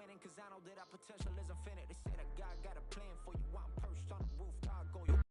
winning, cause I know that our potential is infinite. They say that God got a plan for you. I'm perched on the rooftop, go you.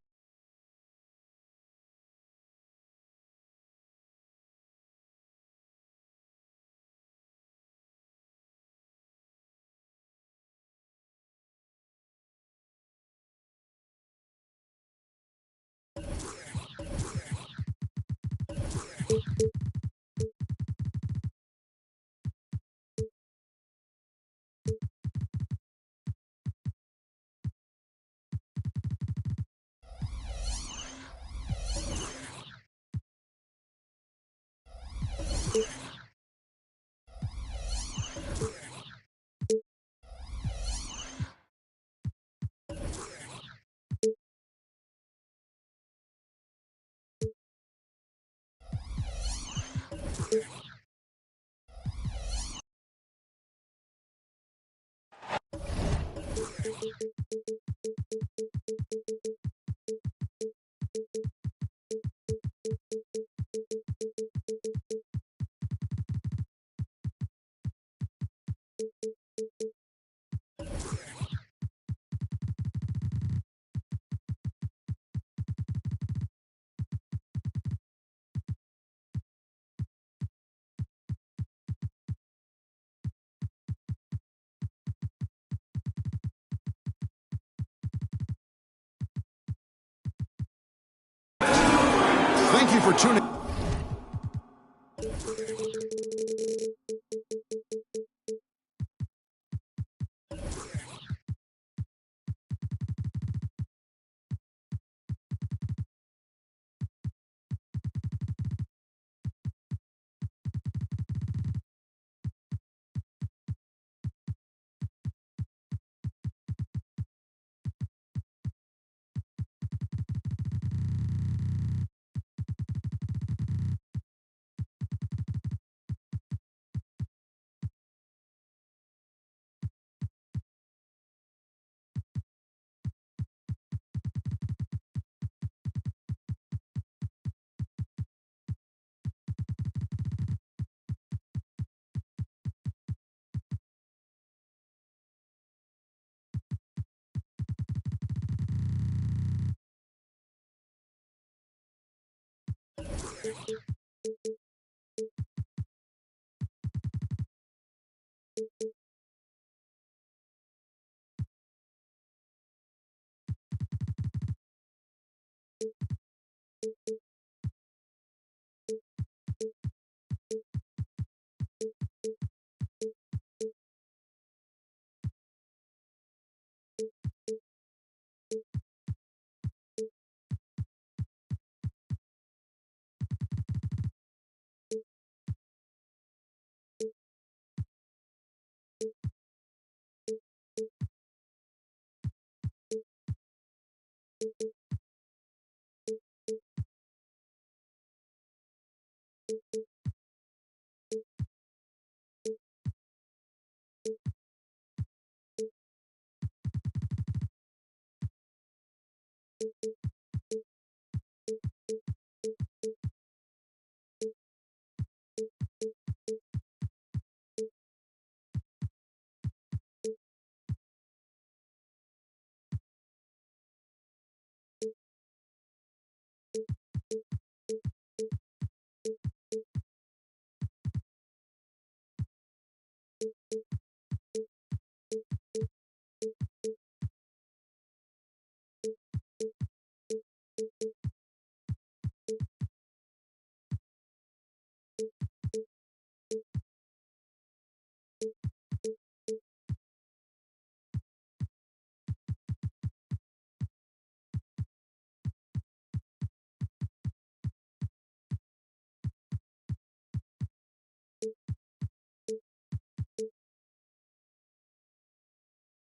Thank you for tuning.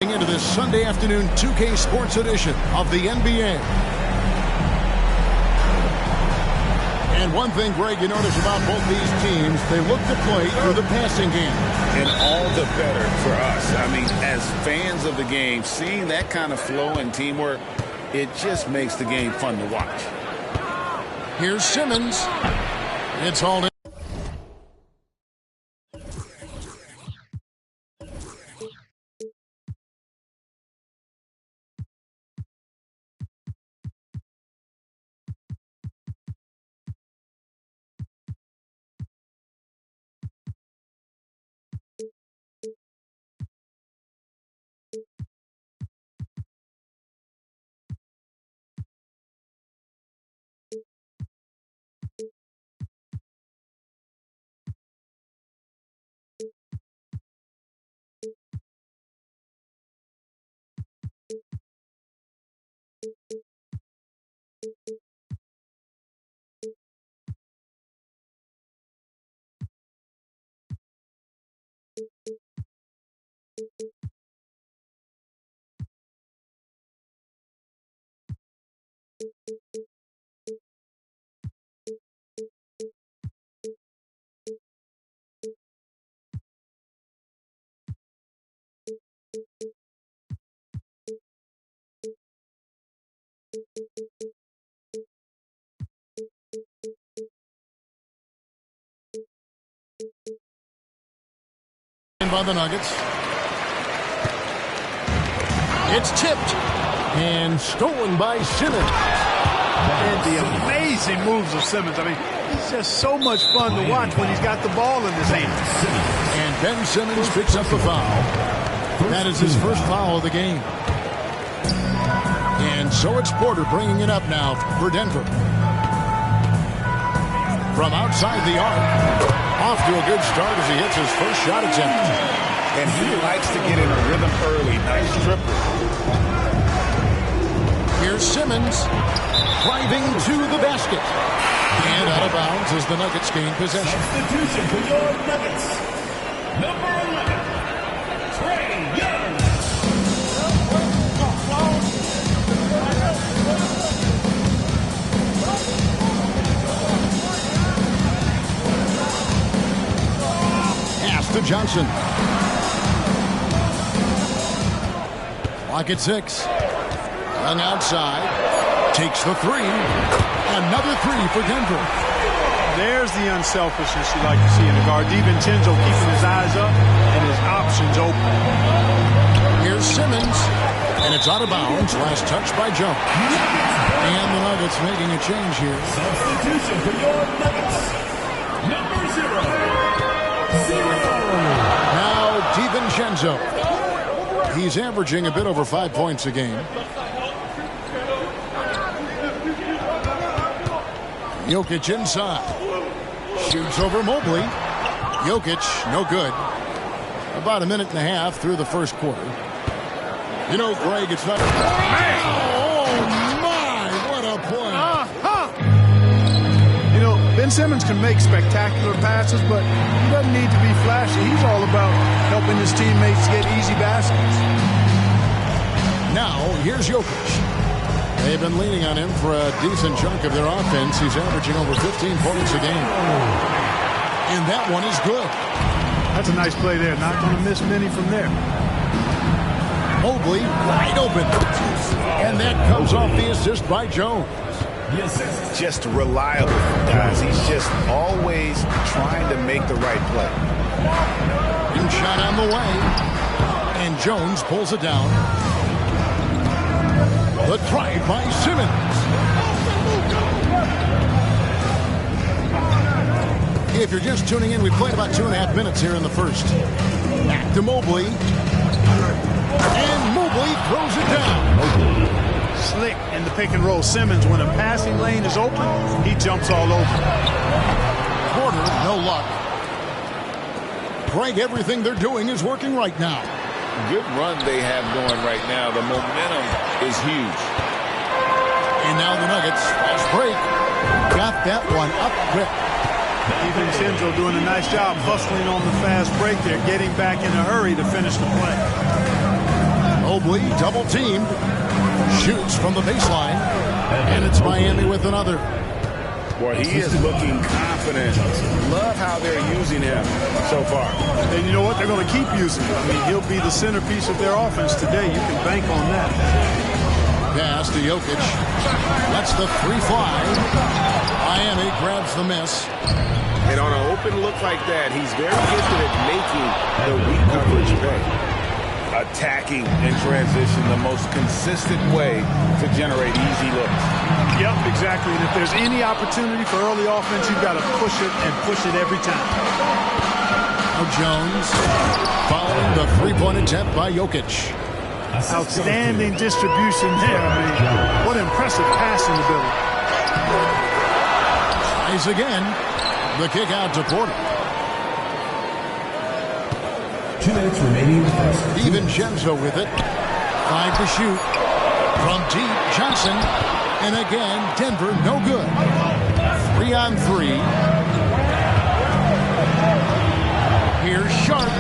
Into this Sunday afternoon 2K Sports edition of the NBA. And one thing, Greg, you notice about both these teams, they look to play through the passing game. And all the better for us. I mean, as fans of the game, seeing that kind of flow and teamwork, it just makes the game fun to watch. Here's Simmons. It's hauled in. By the Nuggets. It's tipped and stolen by Simmons. And the amazing moves of Simmons. I mean, it's just so much fun to watch when he's got the ball in his hands. And Ben Simmons picks up the foul. That is his first foul of the game. And so it's Porter bringing it up now for Denver. From outside the arc. Off to a good start as he hits his first shot attempt. And he likes to get in a rhythm early. Nice triple. Here's Simmons driving to the basket. And out of bounds as the Nuggets gain possession. Substitution for your Nuggets. Number 11, Trae Young. To Johnson. Clock at 6. Young outside. Takes the three. Another three for Denver. There's the unselfishness you like to see in a guard. DiVincenzo keeping his eyes up and his options open. Here's Simmons. And it's out of bounds. Last touch by Jones. And the Nuggets making a change here. Substitution for your Nuggets. Number 0. Now DiVincenzo. He's averaging a bit over 5 points a game. Jokic inside. Shoots over Mobley. Jokic, no good. About a minute and a half through the first quarter. You know, Greg, it's not... Oh, my! What a play! You know, Ben Simmons can make spectacular passes, but he doesn't need to be flashy. He's all about helping his teammates get easy baskets. Now, here's Jokic. They've been leaning on him for a decent chunk of their offense. He's averaging over 15 points a game. And that one is good. That's a nice play there. Not going to miss many from there. Mobley wide open. And that comes off the assist by Jones. Just reliable, guys. He's just always trying to make the right play. And shot on the way. And Jones pulls it down. The drive by Simmons. If you're just tuning in, we played about 2.5 minutes here in the first. Back to Mobley. And Mobley throws it down. Slick in the pick and roll. Simmons, when a passing lane is open, he jumps all over. Porter, no luck. Greg, everything they're doing is working right now. Good run they have going right now. The momentum is huge. And now the Nuggets, fast break. Got that one up quick. DiVincenzo doing a nice job hustling on the fast break there, getting back in a hurry to finish the play. Mobley double teamed. Shoots from the baseline. And it's Miami with another. Boy, he is looking confident. Love how they're using him so far. And you know what? They're going to keep using him. I mean, he'll be the centerpiece of their offense today. You can bank on that. Pass to Jokic. That's the 3 fly. Miami grabs the miss. And on an open look like that, he's very gifted at making the weak coverage pay. Attacking in transition, the most consistent way to generate easy looks. Yep, exactly. And if there's any opportunity for early offense, you've got to push it and push it every time. Now Jones following the three-point attempt by Jokic. Outstanding distribution there. I mean, what impressive passing ability. Tries again. The kick out to Porter. 2 minutes remaining. DiVincenzo with it. 5 to shoot. From deep, Johnson. And again, Denver, no good. 3 on 3. Here's Sharp.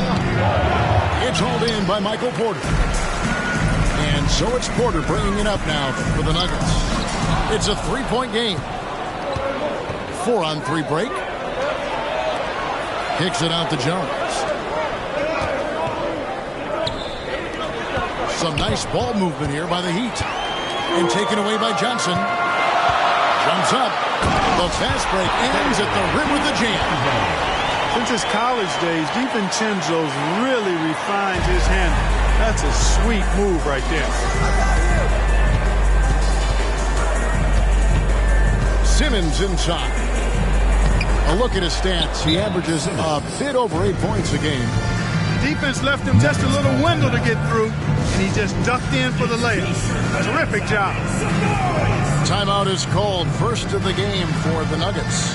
It's hauled in by Michael Porter. And so it's Porter bringing it up now for the Nuggets. It's a three-point game. 4-on-3 break. Kicks it out to Jones. Some nice ball movement here by the Heat. And taken away by Johnson. Jumps up. The fast break ends at the rim with the jam. Since his college days, DiVincenzo's really refined his handle. That's a sweet move right there. Simmons inside. A look at his stats. He averages a bit over 8 points a game. Defense left him just a little window to get through, and he just ducked in for the layup. Terrific job. Timeout is called. First of the game for the Nuggets.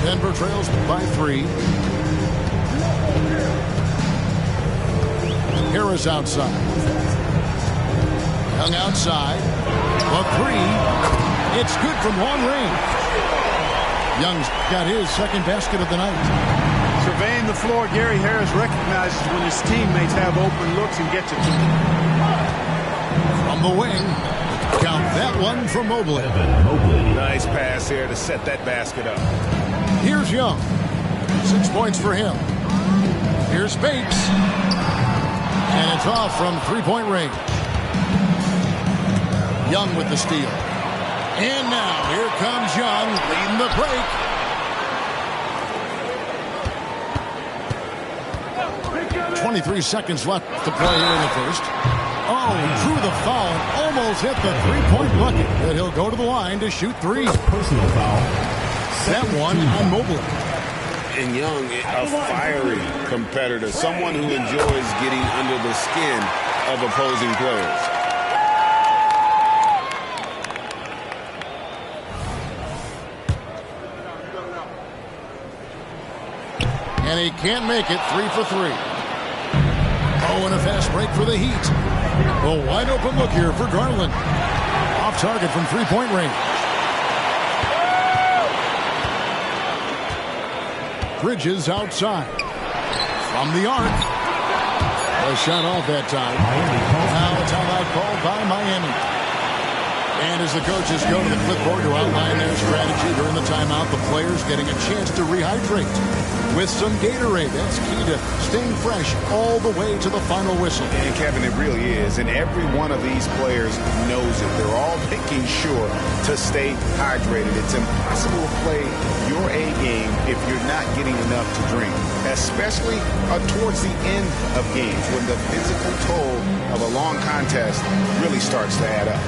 Denver trails by 3. Harris outside. Young outside. A 3. It's good from long range. Young's got his second basket of the night. Surveying the floor, Gary Harris recognizes when his teammates have open looks and gets it to them. From the wing. Count that one for Mobley. Nice pass here to set that basket up. Here's Young. 6 points for him. Here's Bates. And it's off from three-point range. Young with the steal. And now here comes Young leading the break. 23 seconds left to play here in the first. Oh, drew the foul and almost hit the three-point bucket. But he'll go to the line to shoot 3. Personal foul. That one on Mobley. And Young, a fiery competitor, someone who enjoys getting under the skin of opposing players. And he can't make it. 3 for 3. Oh, and a fast break for the Heat. A wide open look here for Garland. Off target from three-point range. Bridges outside. From the arc. A shot off that time. Now a timeout called by Miami. And as the coaches go to the clipboard to outline their strategy during the timeout, the players getting a chance to rehydrate with some Gatorade. That's key to staying fresh all the way to the final whistle. And Kevin, it really is. And every one of these players knows it. They're all making sure to stay hydrated. It's impossible to play your A game if you're not getting enough to drink, especially towards the end of games when the physical toll of a long contest really starts to add up.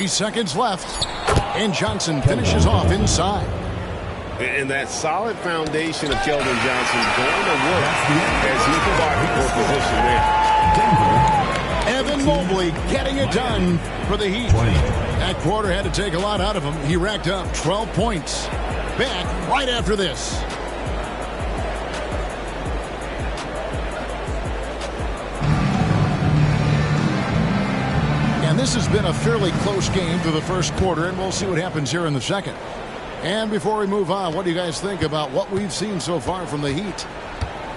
Seconds left, and Johnson finishes off inside. And that solid foundation of Keldon Johnson going to work as he fought for position there. Evan Mobley getting it done for the Heat. That quarter had to take a lot out of him. He racked up 12 points. Back right after this. This has been a fairly close game through the first quarter, and we'll see what happens here in the second. And before we move on, what do you guys think about what we've seen so far from the Heat?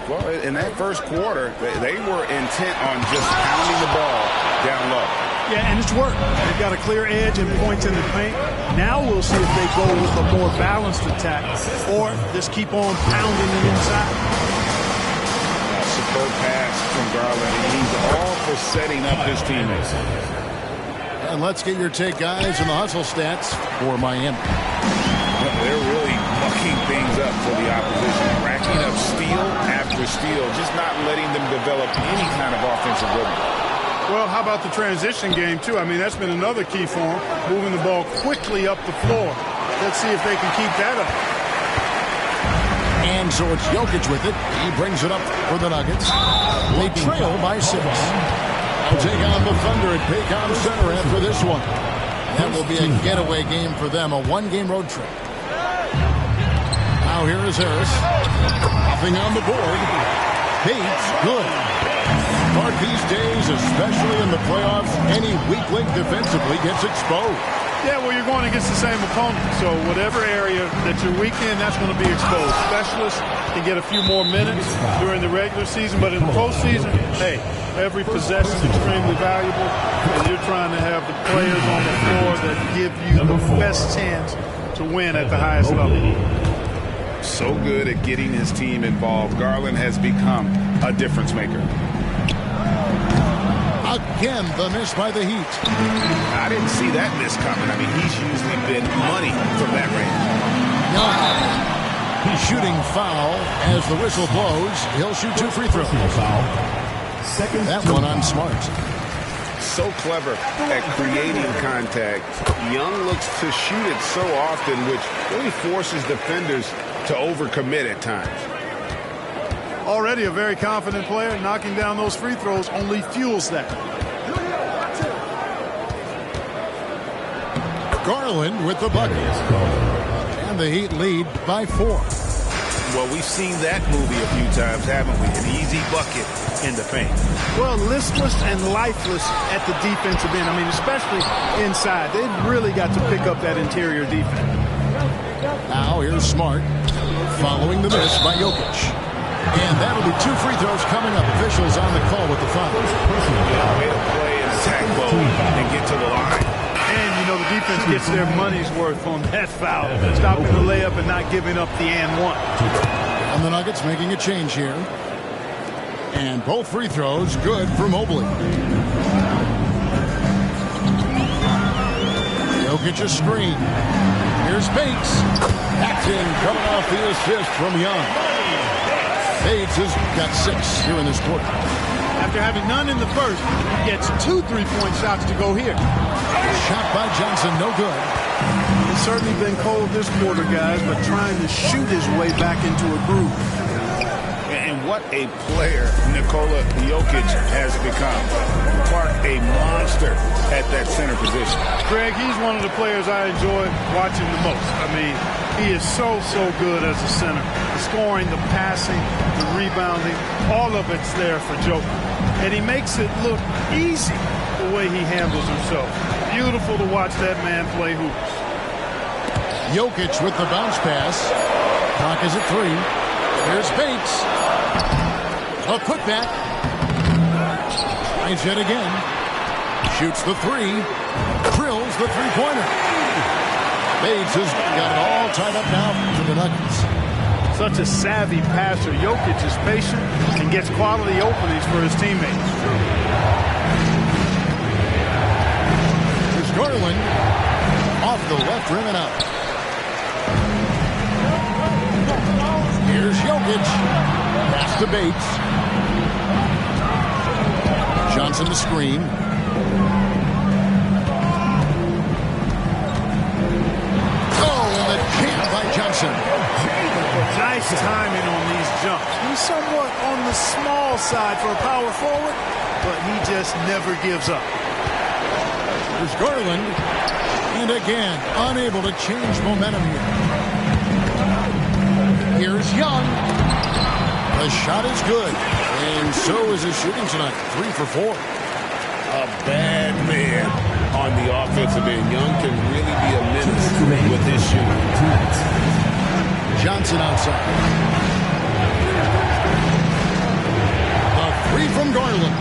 Well, in that first quarter, they were intent on just pounding the ball down low. Yeah, and it's worked. They've got a clear edge and points in the paint. Now we'll see if they go with a more balanced attack or just keep on pounding it inside. Superb pass from Garland. He's all for setting up his teammates. And let's get your take, guys, on the hustle stats for Miami. They're really mucking things up for the opposition, racking up steal after steal, just not letting them develop any kind of offensive rhythm. Well, how about the transition game, too? I mean, that's been another key for them, moving the ball quickly up the floor. Let's see if they can keep that up. And so it's Jokic with it. He brings it up for the Nuggets. They trail by 6. They'll take on the Thunder at Paycom Center after this one. That will be a getaway game for them, a one-game road trip. Now here is Harris. Nothing on the board. Bates, good. But these days, especially in the playoffs, any weak link defensively gets exposed. Yeah, well, you're going against the same opponent. So whatever area that you're weak in, that's going to be exposed. Specialists can get a few more minutes during the regular season, but in the postseason, hey, every possession is extremely valuable, and you're trying to have the players on the floor that give you the best chance to win at the highest level. So good at getting his team involved. Garland has become a difference maker. Again, the miss by the Heat. I didn't see that miss coming. I mean, he's usually been money from that range. He's shooting foul as the whistle blows. He'll shoot 2 free throws. That one on Smart. So clever at creating contact. Young looks to shoot it so often, which really forces defenders to overcommit at times. Already a very confident player. Knocking down those free throws only fuels that. Garland with the bucket. And the Heat lead by 4. Well, we've seen that movie a few times, haven't we? An easy bucket in the paint. Well, listless and lifeless at the defensive end. I mean, especially inside. They've really got to pick up that interior defense. Now here's Smart following the miss by Jokic. And that'll be 2 free throws coming up. Officials on the call with the foul. Yeah, way to play an attack mode and get to the line. And, you know, the defense gets their money's worth on that foul. Stopping the layup and not giving up the and one. And the Nuggets making a change here. And both free throws good for Mobley. Jokic a screen. Here's Bates. That's in, coming off the assist from Young. Bates has got 6 here in this quarter. After having none in the first, he gets 2 3-point shots to go here. Shot by Johnson, no good. It's certainly been cold this quarter, guys, but trying to shoot his way back into a groove. And what a player Nikola Jokic has become. Clark, a monster at that center position. Greg, he's one of the players I enjoy watching the most. I mean, he is so good as a center. The scoring, the passing, the rebounding, all of it's there for Joker. And he makes it look easy the way he handles himself. Beautiful to watch that man play hoops. Jokic with the bounce pass. Clock is at 3. Here's Bates. A putback. Tries it again. Shoots the 3. Drills the 3-pointer. Bates has got it all tied up now to the Nuggets. Such a savvy passer. Jokic is patient and gets quality openings for his teammates. Here's Garland. Off the left rim and out. Here's Jokic. Pass to Bates. Johnson to screen. Johnson. Nice timing on these jumps. He's somewhat on the small side for a power forward, but he just never gives up. There's Garland. And again, unable to change momentum here. Here's Young. The shot is good. And so is his shooting tonight. 3 for 4. A bad man on the offensive end. Young can really be a menace with his shooting. Johnson outside. The 3 from Garland.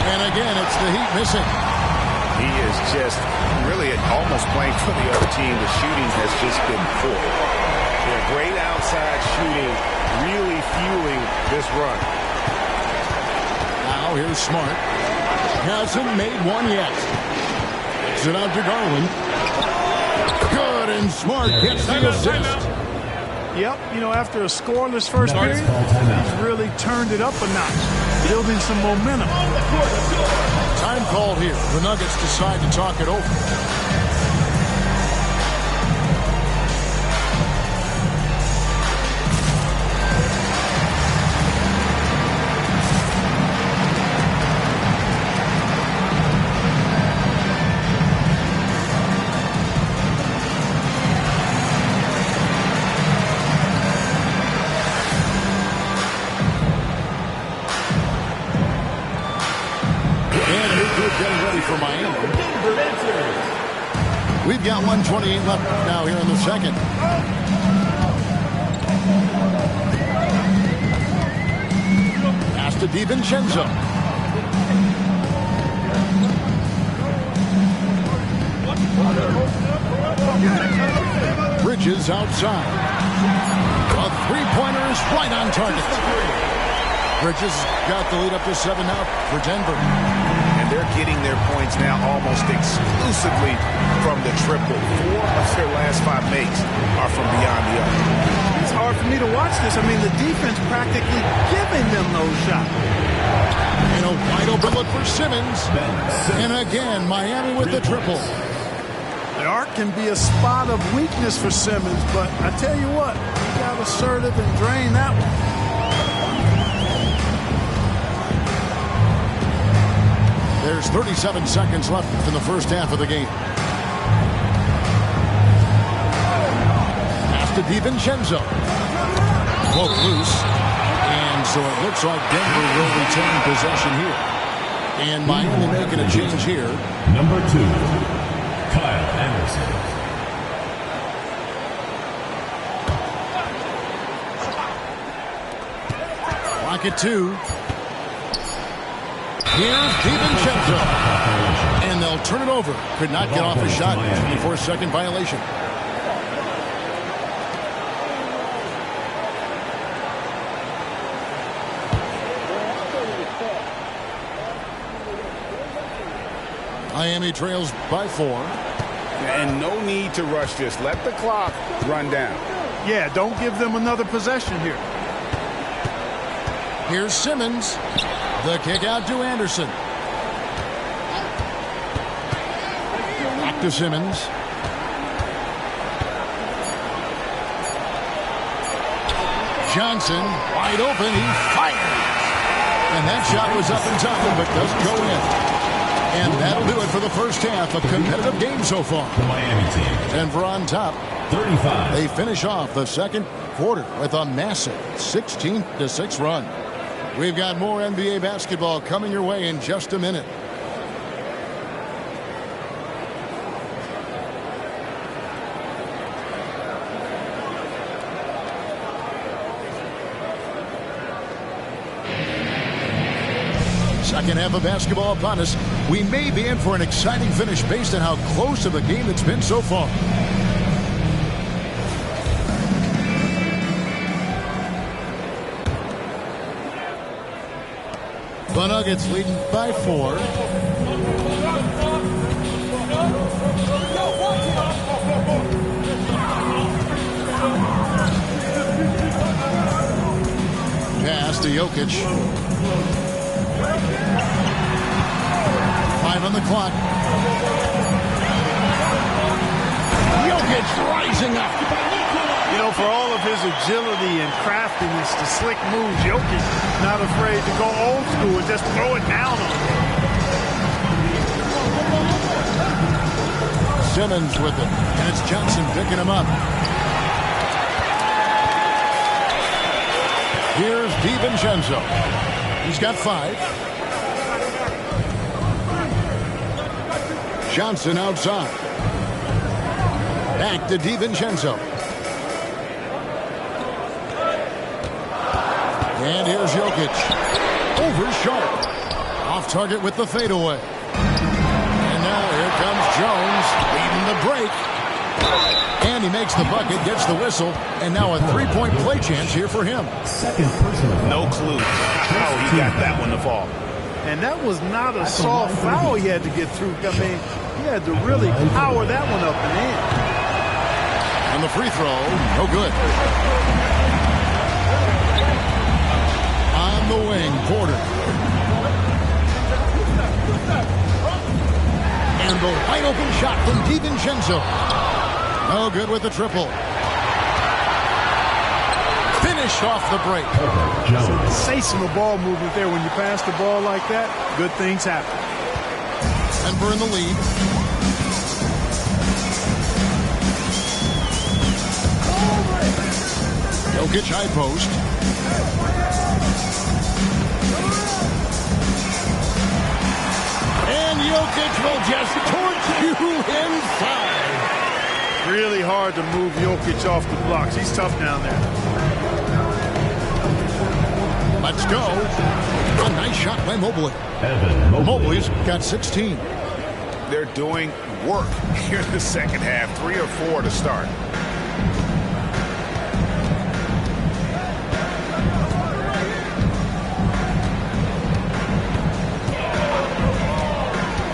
And again, it's the Heat missing. he is just really almost playing for the other team. The shooting has just been poor. Yeah, great outside shooting, really fueling this run. Now here's Smart. Hasn't made one yet. Sit out to Garland. Good, and Smart gets the assist. Yep, you know, after a scoreless first period, he's really turned it up a notch, building some momentum. Time called here. The Nuggets decide to talk it over. Getting ready for Miami. We've got 1:28 left now here in the second. Pass to DiVincenzo. Bridges outside. A three-pointer is right on target. Bridges got the lead up to 7 now for Denver. And they're getting their points now almost exclusively from the triple. 4 of their last 5 makes are from beyond the arc. It's hard for me to watch this. I mean, the defense practically giving them those shots. And a wide open look for Simmons. And again, Miami with the triple. The arc can be a spot of weakness for Simmons, but I tell you what, he got assertive and drained that one. There's 37 seconds left in the first half of the game. Pass to DiVincenzo. Poke loose. And so it looks like Denver will retain possession here. And Miami making a change here. Number 2, Kyle Anderson. Clock at 2. Here's DiVincenzo. And they'll turn it over. Could not get off a shot. 24-second violation. Miami trails by 4. And no need to rush this. Let the clock run down. Yeah, don't give them another possession here. Here's Simmons. The kick out to Anderson. Back to Simmons. Johnson, wide open, he fires. And that shot was up and time, but doesn't go in. And that'll do it for the first half. A competitive game so far. The Miami team. Denver on top. 35. They finish off the second quarter with a massive 16-6 run. We've got more NBA basketball coming your way in just a minute. Second half of basketball upon us. We may be in for an exciting finish based on how close to the game it's been so far. The Nuggets leading by 4. Pass to Jokic. 5 on the clock. Jokic rising up. You know, for all of his agility and craftiness, the slick moves, Jokic not afraid to go old school and just throw it down on him. Simmons with it, and it's Johnson picking him up. Here's DiVincenzo. He's got 5. Johnson outside. Back to DiVincenzo. And here's Jokic. Over Sharp. Off target with the fadeaway. And now comes Jones, leading the break. And he makes the bucket, gets the whistle, and now a three-point play chance here for him. Second personal. No clue how he got that one to fall. And that was not a soft foul he had to get through. I mean, he had to really power that one up and in. And the free throw, no good. On the wing, Porter. And the wide open shot from DiVincenzo. No good with the triple. Finish off the break. Sensational ball movement there. When you pass the ball like that, good things happen. Denver in the lead. Jokic high post. And Jokic will just torch you inside. Really hard to move Jokic off the blocks. He's tough down there. Let's go. A nice shot by Mobley. Mobley's got 16. They're doing work here in the second half. 3 or 4 to start.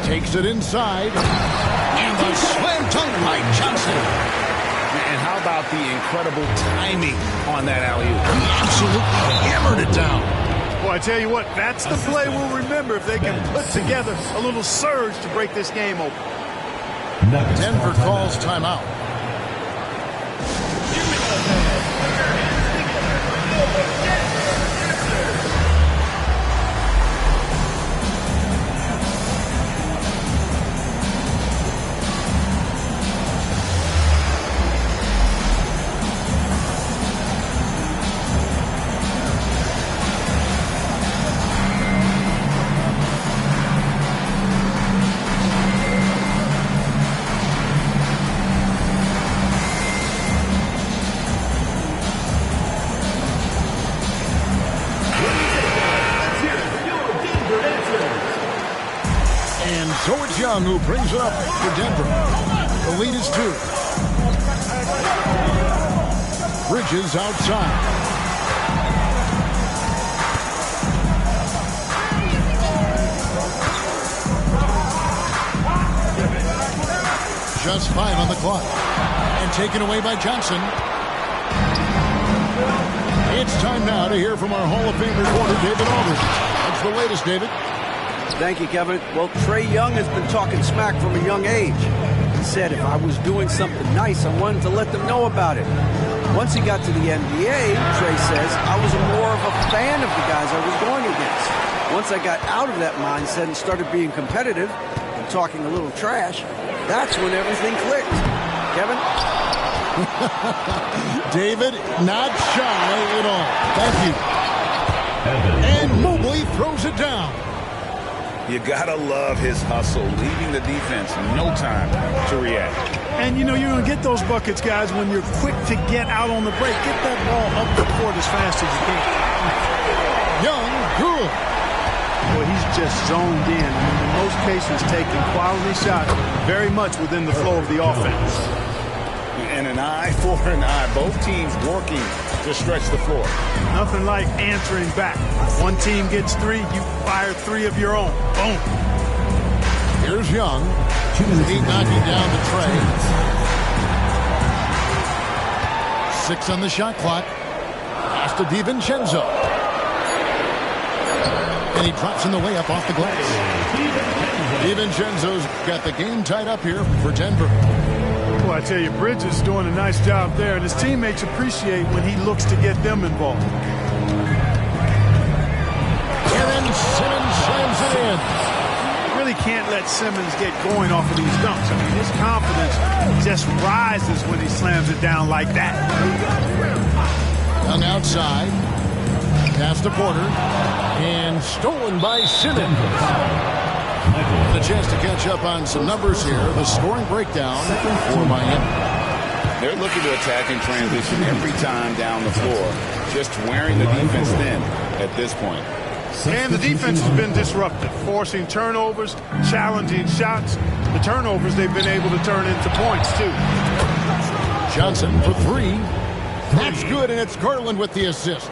Takes it inside. And a slam dunk by Johnson. And how about the incredible timing on that alley-oop? He absolutely hammered it down. Well, I tell you what, that's the play we'll remember if they can put together a little surge to break this game open. Denver calls timeout. So it's Young who brings it up for Denver. The lead is 2. Bridges outside. Just 5 on the clock. And taken away by Johnson. It's time now to hear from our Hall of Fame reporter, David Aldridge. What's the latest, David? Thank you, Kevin. Well, Trae Young has been talking smack from a young age. He said if I was doing something nice, I wanted to let them know about it. Once he got to the NBA, Trae says, I was more of a fan of the guys I was going against. Once I got out of that mindset and started being competitive and talking a little trash, that's when everything clicked. Kevin? David, not shy at all. Thank you. And Mobley throws it down. You gotta love his hustle, leaving the defense no time to react. And you know you're gonna get those buckets, guys, when you're quick to get out on the break. Get that ball up the court as fast as you can. Young, good. Well, he's just zoned in. I mean, in most cases, taking quality shots very much within the flow of the offense. And an eye for an eye. Both teams working to stretch the floor. Nothing like answering back. One team gets 3, you fire 3 of your own. Boom. Here's Young. He knocking down the tray. 6 on the shot clock. Pass to DiVincenzo. And he drops in the way up off the glass. DiVincenzo's got the game tied up here for Denver. Well, I tell you, Bridges is doing a nice job there, and his teammates appreciate when he looks to get them involved. Aaron Simmons slams it in. Really can't let Simmons get going off of these dunks. I mean, his confidence just rises when he slams it down like that. Young outside. Pass to Porter. And stolen by Simmons. And a chance to catch up on some numbers here. The scoring breakdown for Miami. They're looking to attack in transition every time down the floor, just wearing the defense thin at this point. And the defense has been disruptive, forcing turnovers, challenging shots. The turnovers they've been able to turn into points, too. Johnson for three. That's good, and it's Garland with the assist.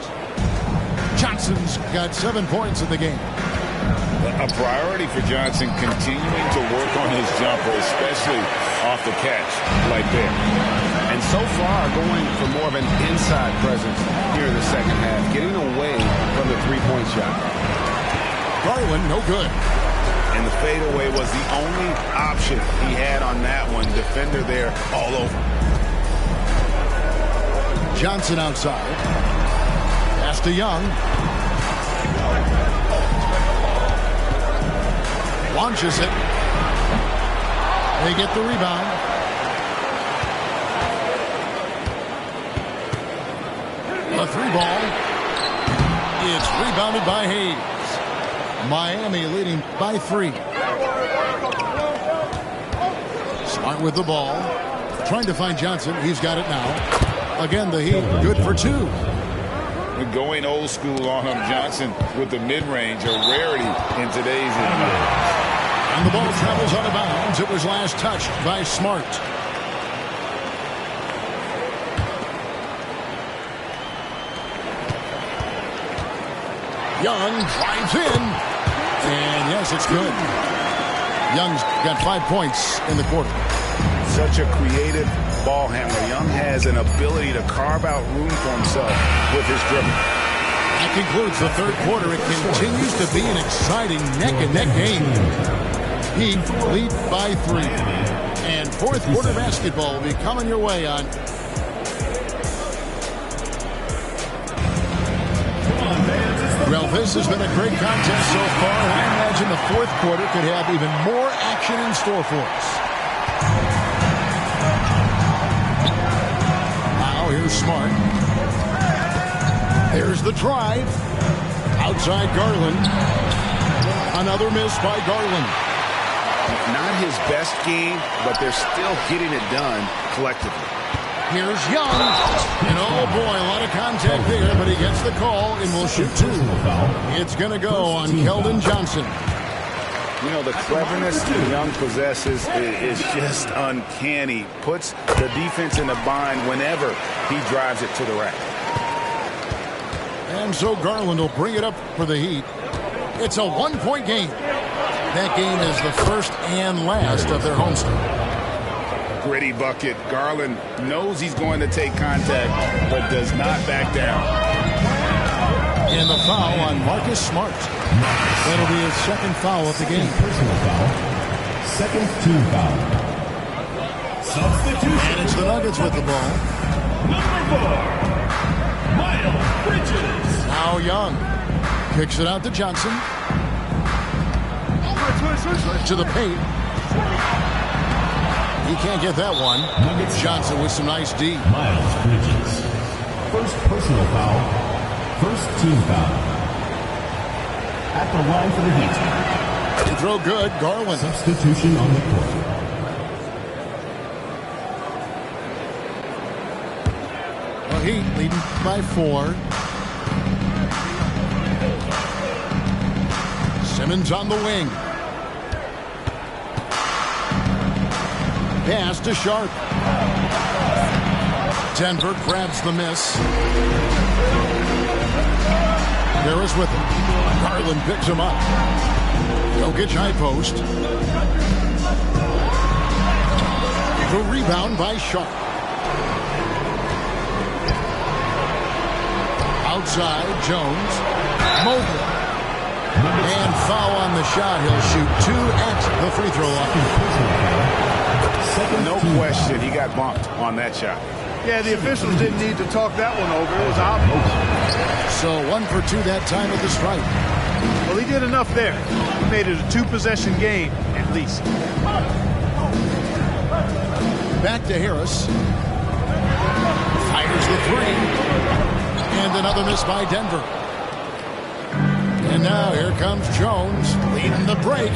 Johnson's got 7 points in the game. A priority for Johnson, continuing to work on his jumper, especially off the catch like that. And so far, going for more of an inside presence here in the second half, getting away from the three-point shot. Garland, no good. And the fadeaway was the only option he had on that one. Defender there all over. Johnson outside. Pass to Young. Launches it. They get the rebound. A three ball. It's rebounded by Hayes. Miami leading by 3. Smart with the ball. Trying to find Johnson. He's got it now. Again, the Heat good for 2. We're going old school on him. Johnson with the mid-range, a rarity in today's NBA. And the ball travels out of bounds. It was last touched by Smart. Young drives in. And yes, it's good. Young's got 5 points in the quarter. Such a creative ball handler. Young has an ability to carve out room for himself with his dribble. That concludes the third quarter. It continues to be an exciting neck-and-neck game. Heat lead by 3. And fourth quarter basketball will be coming your way on. Well, this has been a great contest so far, and I imagine the fourth quarter could have even more action in store for us. Now here's Smart. There's the drive. Outside Garland. Another miss by Garland. Not his best game, but they're still getting it done collectively. Here's Young. And oh boy, a lot of contact there, but he gets the call and will shoot 2. It's going to go on Keldon Johnson. You know, the cleverness Young possesses is just uncanny. Puts the defense in a bind whenever he drives it to the rack. And so Garland will bring it up for the Heat. It's a 1-point game. That game is the first and last of their homestand. Gritty bucket. Garland knows he's going to take contact, but does not back down. And the foul on Marcus Smart. That'll be his second foul of the game. Personal foul. Second team foul. Substitution. And it's the Nuggets with the ball. Number 4, Miles Bridges. Now Young kicks it out to Johnson. To the paint. He can't get that one. Johnson with some nice D. Miles Bridges. First personal foul. First team foul. At the line for the Heat. They throw good. Garland. Substitution on the court. The Heat leading by 4. Simmons on the wing. Pass to Sharp. Denver grabs the miss. Harris with him. Garland picks him up. Jokic high post. The rebound by Sharp. Outside, Jones. Mobley. And foul on the shot. He'll shoot 2 at the free throw line. No question, he got bumped on that shot. Yeah, the officials didn't need to talk that one over. It was obvious. So 1 for 2 that time at the strike. Well, he did enough there. He made it a 2-possession game, at least. Back to Harris. Fires the 3. And another miss by Denver. And now here comes Jones leading the break.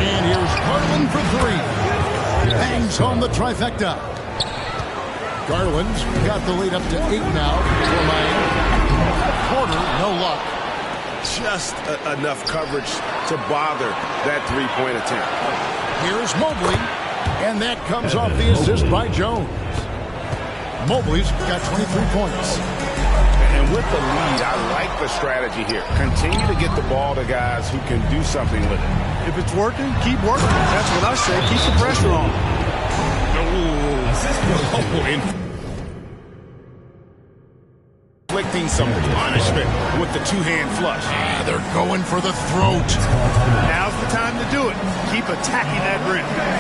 And here's Garland for 3. Bangs home the trifecta. Garland's got the lead up to 8 now for Miami. Porter, no luck. Just enough coverage to bother that three-point attempt. Here's Mobley, and that comes off the assist by Jones. Mobley's got 23 points. And with the lead, I like the strategy here. Continue to get the ball to guys who can do something with it. If it's working, keep working. That's what I say. Keep the pressure on. Inflicting some punishment with the two-hand flush. They're going for the throat. Now's the time to do it. Keep attacking that rim.